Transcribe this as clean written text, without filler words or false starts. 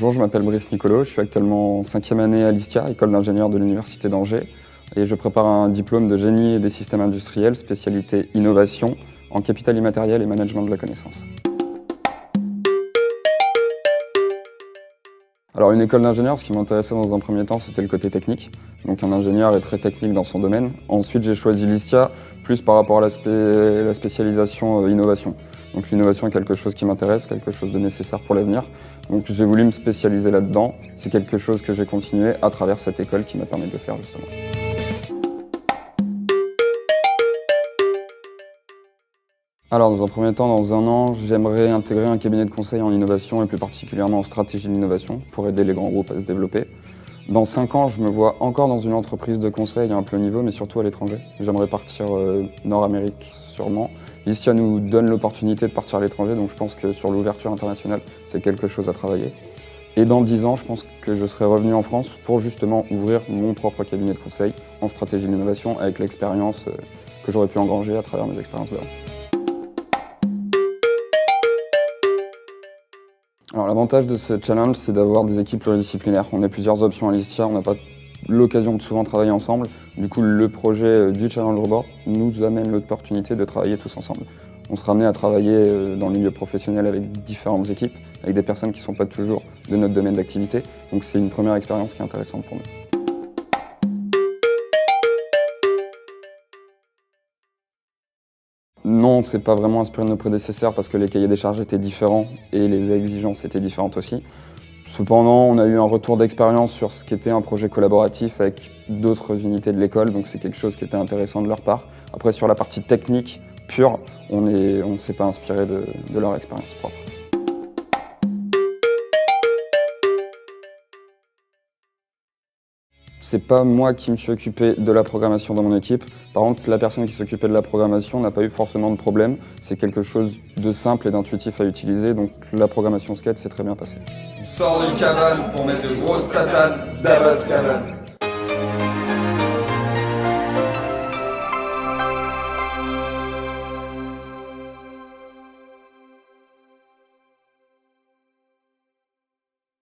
Bonjour, je m'appelle Brice Nicolo, je suis actuellement en 5e année à l'ISTIA, école d'ingénieur de l'Université d'Angers, et je prépare un diplôme de génie et des systèmes industriels, spécialité innovation, en capital immatériel et management de la connaissance. Alors une école d'ingénieur, ce qui m'intéressait dans un premier temps, c'était le côté technique. Donc un ingénieur est très technique dans son domaine. Ensuite, j'ai choisi l'ISTIA plus par rapport à la spécialisation innovation. Donc l'innovation est quelque chose qui m'intéresse, quelque chose de nécessaire pour l'avenir. Donc j'ai voulu me spécialiser là-dedans. C'est quelque chose que j'ai continué à travers cette école qui m'a permis de le faire justement. Alors dans un premier temps, dans un an, j'aimerais intégrer un cabinet de conseil en innovation et plus particulièrement en stratégie d'innovation pour aider les grands groupes à se développer. Dans 5 ans, je me vois encore dans une entreprise de conseil à un peu haut niveau, mais surtout à l'étranger. J'aimerais partir Nord-Amérique sûrement. l'ISTIA nous donne l'opportunité de partir à l'étranger, donc je pense que sur l'ouverture internationale, c'est quelque chose à travailler. Et dans 10 ans, je pense que je serai revenu en France pour justement ouvrir mon propre cabinet de conseil en stratégie d'innovation avec l'expérience que j'aurais pu engranger à travers mes expériences d'avant. Alors l'avantage de ce challenge, c'est d'avoir des équipes pluridisciplinaires. On a plusieurs options à l'ISTIA, on n'a pas l'occasion de souvent travailler ensemble. Du coup, le projet du Challenge Board nous amène l'opportunité de travailler tous ensemble. On sera amené à travailler dans le milieu professionnel avec différentes équipes, avec des personnes qui ne sont pas toujours de notre domaine d'activité. Donc c'est une première expérience qui est intéressante pour nous. Non, c'est pas vraiment inspiré de nos prédécesseurs parce que les cahiers des charges étaient différents et les exigences étaient différentes aussi. Cependant, on a eu un retour d'expérience sur ce qu'était un projet collaboratif avec d'autres unités de l'école, donc c'est quelque chose qui était intéressant de leur part. Après, sur la partie technique pure, on ne s'est pas inspiré de leur expérience propre. C'est pas moi qui me suis occupé de la programmation dans mon équipe. Par contre, la personne qui s'occupait de la programmation n'a pas eu forcément de problème. C'est quelque chose de simple et d'intuitif à utiliser, donc la programmation skate s'est très bien passée. On sort du cabane pour mettre de grosses tatanes d'Abbas Cabane.